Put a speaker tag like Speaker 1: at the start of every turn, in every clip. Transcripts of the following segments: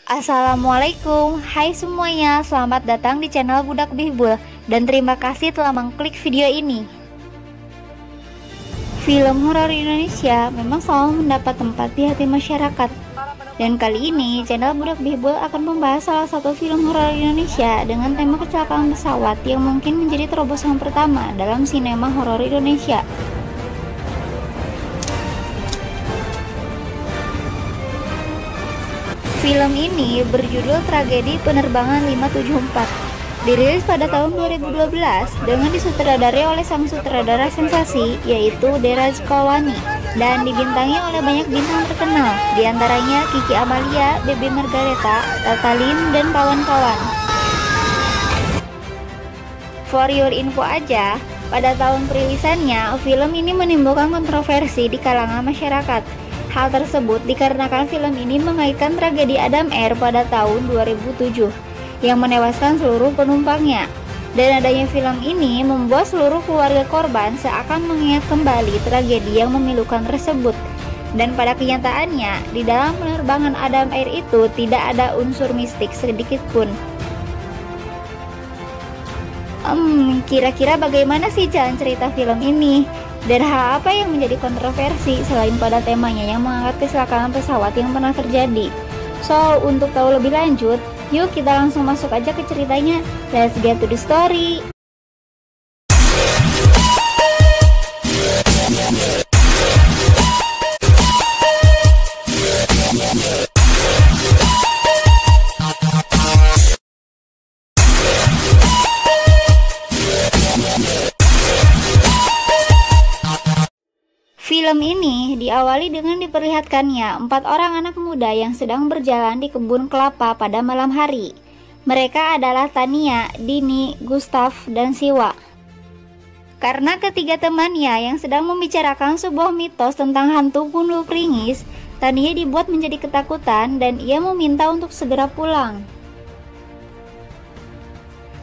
Speaker 1: Assalamualaikum, hai semuanya, selamat datang di channel Budak Bihbul dan terima kasih telah mengklik video ini. Film horor Indonesia memang selalu mendapat tempat di hati masyarakat. Dan kali ini channel Budak Bihbul akan membahas salah satu film horor Indonesia dengan tema kecelakaan pesawat yang mungkin menjadi terobosan pertama dalam sinema horor Indonesia. Film ini berjudul Tragedi Penerbangan 574. Dirilis pada tahun 2012 dengan disutradarai oleh sang sutradara sensasi yaitu Dera Sukawani dan dibintangi oleh banyak bintang terkenal, diantaranya Kiki Amalia, Baby Margareta, Tatalin, dan kawan-kawan. For your info aja, pada tahun perilisannya, film ini menimbulkan kontroversi di kalangan masyarakat. Hal tersebut dikarenakan film ini mengaitkan tragedi Adam Air pada tahun 2007 yang menewaskan seluruh penumpangnya. Dan adanya film ini membuat seluruh keluarga korban seakan mengingat kembali tragedi yang memilukan tersebut. Dan pada kenyataannya, di dalam penerbangan Adam Air itu tidak ada unsur mistik sedikit pun. Kira-kira bagaimana sih jalan cerita film ini? Dan hal apa yang menjadi kontroversi selain pada temanya yang mengangkat kecelakaan pesawat yang pernah terjadi? So, untuk tahu lebih lanjut, yuk kita langsung masuk aja ke ceritanya. Let's get to the story. Film ini diawali dengan diperlihatkannya 4 orang anak muda yang sedang berjalan di kebun kelapa pada malam hari. Mereka adalah Tania, Dini, Gustaf, dan Siwa. Karena ketiga temannya yang sedang membicarakan sebuah mitos tentang hantu Gundul Pringis, Tania dibuat menjadi ketakutan dan ia meminta untuk segera pulang.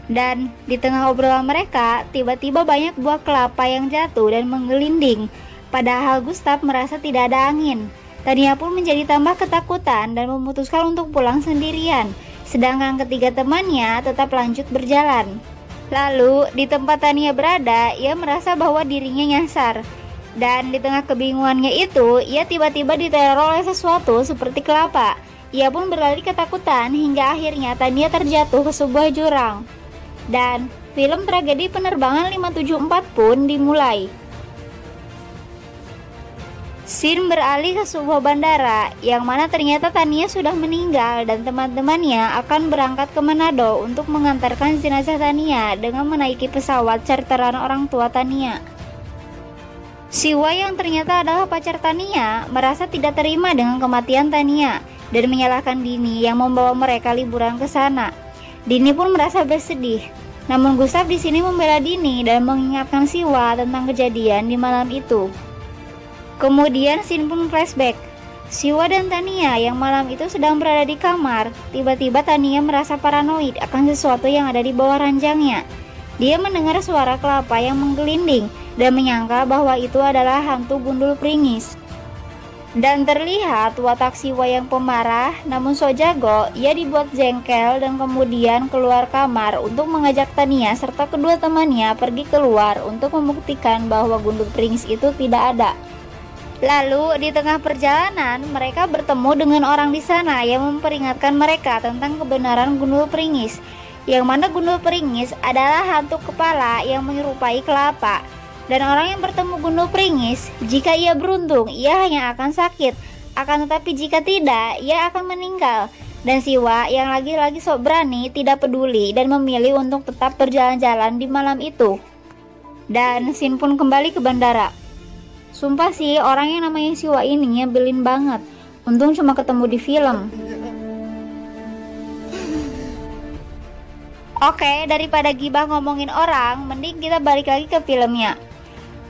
Speaker 1: Dan di tengah obrolan mereka, tiba-tiba banyak buah kelapa yang jatuh dan menggelinding. Padahal Gustaf merasa tidak ada angin. Tania pun menjadi tambah ketakutan dan memutuskan untuk pulang sendirian. Sedangkan ketiga temannya tetap lanjut berjalan. Lalu di tempat Tania berada, ia merasa bahwa dirinya nyasar. Dan di tengah kebingungannya itu, ia tiba-tiba diteror oleh sesuatu seperti kelapa. Ia pun berlari ketakutan hingga akhirnya Tania terjatuh ke sebuah jurang. Dan film Tragedi Penerbangan 574 pun dimulai. Scene beralih ke sebuah bandara, yang mana ternyata Tania sudah meninggal dan teman-temannya akan berangkat ke Manado untuk mengantarkan jenazah Tania dengan menaiki pesawat charteran orang tua Tania. Siwa yang ternyata adalah pacar Tania merasa tidak terima dengan kematian Tania dan menyalahkan Dini yang membawa mereka liburan ke sana. Dini pun merasa bersedih. Namun Gustaf di sini membela Dini dan mengingatkan Siwa tentang kejadian di malam itu. Kemudian scene pun flashback. Siwa dan Tania yang malam itu sedang berada di kamar. Tiba-tiba Tania merasa paranoid akan sesuatu yang ada di bawah ranjangnya. Dia mendengar suara kelapa yang menggelinding dan menyangka bahwa itu adalah hantu Gundul Pringis. Dan terlihat watak Siwa yang pemarah, namun so jago, ia dibuat jengkel dan kemudian keluar kamar untuk mengajak Tania serta kedua temannya pergi keluar untuk membuktikan bahwa Gundul Pringis itu tidak ada. Lalu di tengah perjalanan mereka bertemu dengan orang di sana yang memperingatkan mereka tentang kebenaran Gundul Pringis, yang mana Gundul Pringis adalah hantu kepala yang menyerupai kelapa. Dan orang yang bertemu Gundul Pringis, jika ia beruntung ia hanya akan sakit, akan tetapi jika tidak ia akan meninggal. Dan Siwa yang lagi-lagi sok berani tidak peduli dan memilih untuk tetap berjalan-jalan di malam itu. Dan scene pun kembali ke bandara. Sumpah sih, orang yang namanya Siwa ini nyebelin banget. Untung cuma ketemu di film. Oke, daripada gibah ngomongin orang, mending kita balik lagi ke filmnya.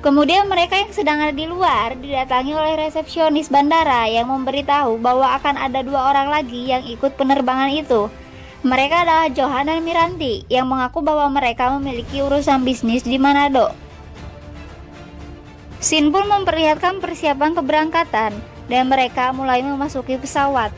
Speaker 1: Kemudian mereka yang sedang ada di luar didatangi oleh resepsionis bandara yang memberitahu bahwa akan ada 2 orang lagi yang ikut penerbangan itu. Mereka adalah Johan dan Miranti yang mengaku bahwa mereka memiliki urusan bisnis di Manado. Scene pun memperlihatkan persiapan keberangkatan dan mereka mulai memasuki pesawat.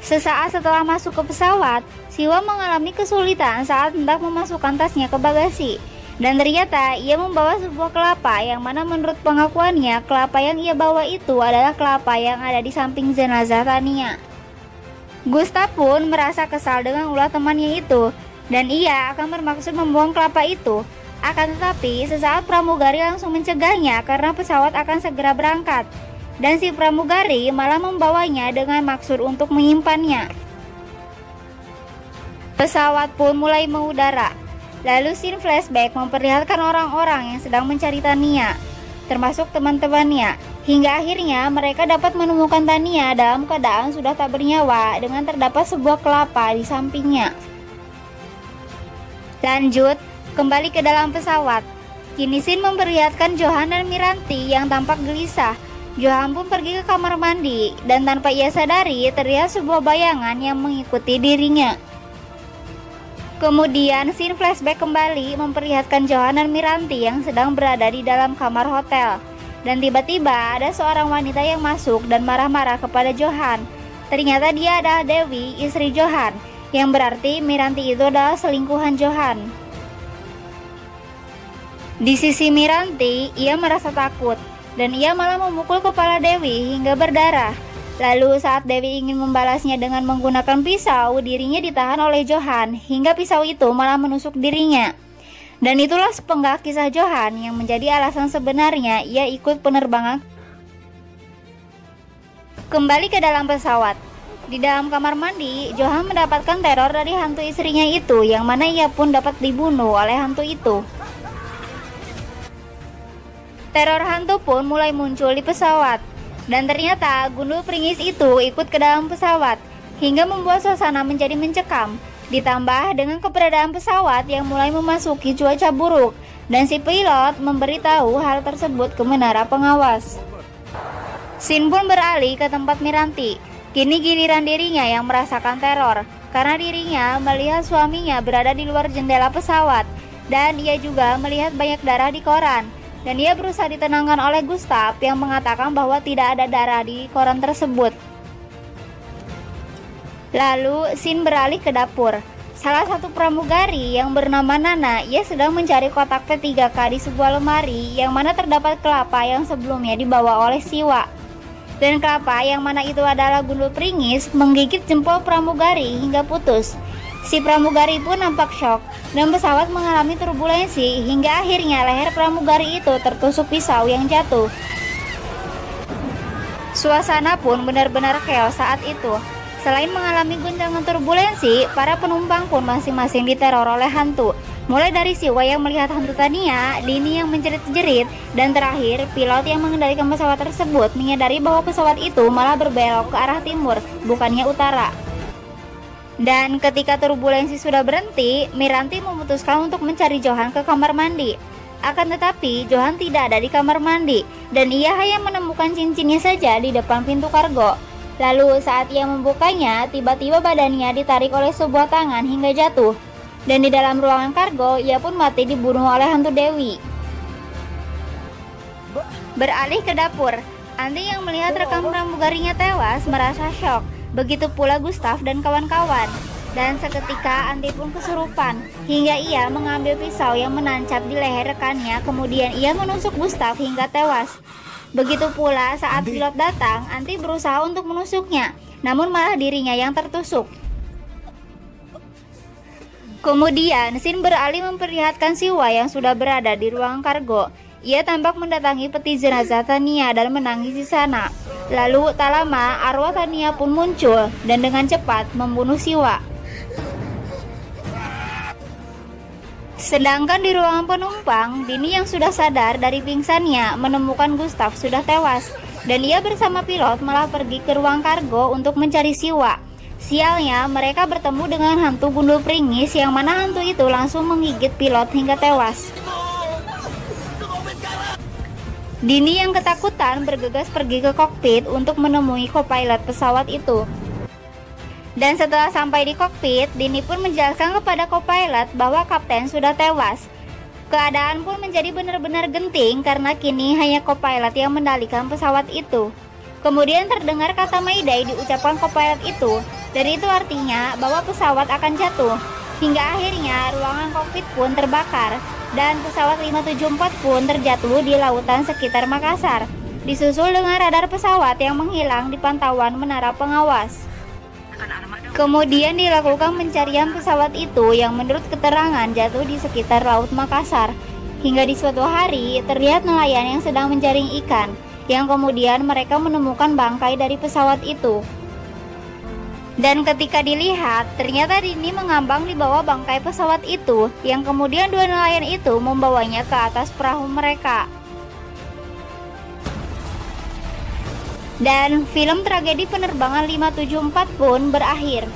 Speaker 1: Sesaat setelah masuk ke pesawat, Siwa mengalami kesulitan saat hendak memasukkan tasnya ke bagasi. Dan ternyata ia membawa sebuah kelapa yang mana menurut pengakuannya kelapa yang ia bawa itu adalah kelapa yang ada di samping jenazah Tania. Gustav pun merasa kesal dengan ulah temannya itu dan ia akan bermaksud membuang kelapa itu. Akan tetapi sesaat pramugari langsung mencegahnya karena pesawat akan segera berangkat. Dan si pramugari malah membawanya dengan maksud untuk menyimpannya. Pesawat pun mulai mengudara. Lalu scene flashback memperlihatkan orang-orang yang sedang mencari Tania, termasuk teman-temannya. Hingga akhirnya mereka dapat menemukan Tania dalam keadaan sudah tak bernyawa dengan terdapat sebuah kelapa di sampingnya. Lanjut, kembali ke dalam pesawat. Kini scene memperlihatkan Johan dan Miranti yang tampak gelisah. Johan pun pergi ke kamar mandi dan tanpa ia sadari terlihat sebuah bayangan yang mengikuti dirinya. Kemudian scene flashback kembali memperlihatkan Johan dan Miranti yang sedang berada di dalam kamar hotel. Dan tiba-tiba ada seorang wanita yang masuk dan marah-marah kepada Johan. Ternyata dia adalah Dewi, istri Johan, yang berarti Miranti itu adalah selingkuhan Johan. Di sisi Miranti, ia merasa takut dan ia malah memukul kepala Dewi hingga berdarah. Lalu saat Dewi ingin membalasnya dengan menggunakan pisau, dirinya ditahan oleh Johan hingga pisau itu malah menusuk dirinya. Dan itulah sepenggal kisah Johan yang menjadi alasan sebenarnya ia ikut penerbangan. Kembali ke dalam pesawat. Di dalam kamar mandi, Johan mendapatkan teror dari hantu istrinya itu yang mana ia pun dapat dibunuh oleh hantu itu. Teror hantu pun mulai muncul di pesawat. Dan ternyata gundul pringis itu ikut ke dalam pesawat hingga membuat suasana menjadi mencekam. Ditambah dengan keberadaan pesawat yang mulai memasuki cuaca buruk dan si pilot memberitahu hal tersebut ke menara pengawas. Scene pun beralih ke tempat Miranti. Kini giliran dirinya yang merasakan teror karena dirinya melihat suaminya berada di luar jendela pesawat dan ia juga melihat banyak darah di koran. Dan ia berusaha ditenangkan oleh Gustav yang mengatakan bahwa tidak ada darah di koran tersebut. Lalu scene beralih ke dapur. Salah satu pramugari yang bernama Nana, ia sedang mencari kotak P3K di sebuah lemari yang mana terdapat kelapa yang sebelumnya dibawa oleh Siwa. Dan kelapa yang mana itu adalah gundul pringis menggigit jempol pramugari hingga putus. Si pramugari pun nampak shock dan pesawat mengalami turbulensi hingga akhirnya leher pramugari itu tertusuk pisau yang jatuh. Suasana pun benar-benar chaos saat itu. Selain mengalami guncangan turbulensi, para penumpang pun masing-masing diteror oleh hantu. Mulai dari Siwa yang melihat hantu Tania, Dini yang menjerit-jerit, dan terakhir pilot yang mengendalikan pesawat tersebut menyadari bahwa pesawat itu malah berbelok ke arah timur, bukannya utara. Dan ketika turbulensi sudah berhenti, Miranti memutuskan untuk mencari Johan ke kamar mandi. Akan tetapi, Johan tidak ada di kamar mandi, dan ia hanya menemukan cincinnya saja di depan pintu kargo. Lalu saat ia membukanya, tiba-tiba badannya ditarik oleh sebuah tangan hingga jatuh. Dan di dalam ruangan kargo, ia pun mati dibunuh oleh hantu Dewi. Beralih ke dapur, Andi yang melihat rekan pramugarinya tewas merasa syok. Begitu pula Gustav dan kawan-kawan. Dan seketika Andi pun kesurupan hingga ia mengambil pisau yang menancap di leher rekannya. Kemudian ia menusuk Gustav hingga tewas. Begitu pula saat pilot datang, Andi berusaha untuk menusuknya, namun malah dirinya yang tertusuk. Kemudian scene beralih memperlihatkan Siwa yang sudah berada di ruang kargo. Ia tampak mendatangi peti jenazah Tania dan menangis di sana. Lalu tak lama arwah Tania pun muncul dan dengan cepat membunuh Siwa. Sedangkan di ruangan penumpang, Dini yang sudah sadar dari pingsannya menemukan Gustav sudah tewas. Dan ia bersama pilot malah pergi ke ruang kargo untuk mencari Siwa. Sialnya mereka bertemu dengan hantu gundul pringis yang mana hantu itu langsung menggigit pilot hingga tewas. Dini yang ketakutan bergegas pergi ke kokpit untuk menemui co-pilot pesawat itu. Dan setelah sampai di kokpit, Dini pun menjelaskan kepada co-pilot bahwa kapten sudah tewas. Keadaan pun menjadi benar-benar genting karena kini hanya co-pilot yang mengendalikan pesawat itu. Kemudian terdengar kata Mayday diucapkan co-pilot itu. Dan itu artinya bahwa pesawat akan jatuh. Hingga akhirnya ruangan kokpit pun terbakar dan pesawat 574 pun terjatuh di lautan sekitar Makassar, disusul dengan radar pesawat yang menghilang di pantauan menara pengawas. Kemudian dilakukan pencarian pesawat itu yang menurut keterangan jatuh di sekitar Laut Makassar. Hingga di suatu hari terlihat nelayan yang sedang menjaring ikan, yang kemudian mereka menemukan bangkai dari pesawat itu. Dan ketika dilihat, ternyata Dini mengambang di bawah bangkai pesawat itu, yang kemudian dua nelayan itu membawanya ke atas perahu mereka. Dan film tragedi penerbangan 574 pun berakhir.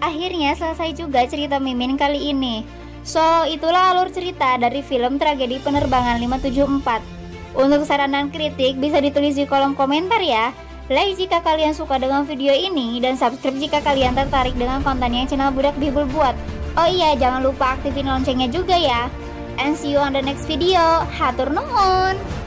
Speaker 1: Akhirnya selesai juga cerita Mimin kali ini. So, itulah alur cerita dari film tragedi penerbangan 574. Untuk saran dan kritik bisa ditulis di kolom komentar ya. Like jika kalian suka dengan video ini, dan subscribe jika kalian tertarik dengan konten yang channel Budak Bihbul buat. Oh iya, jangan lupa aktifin loncengnya juga ya. And see you on the next video. Hatur nuhun.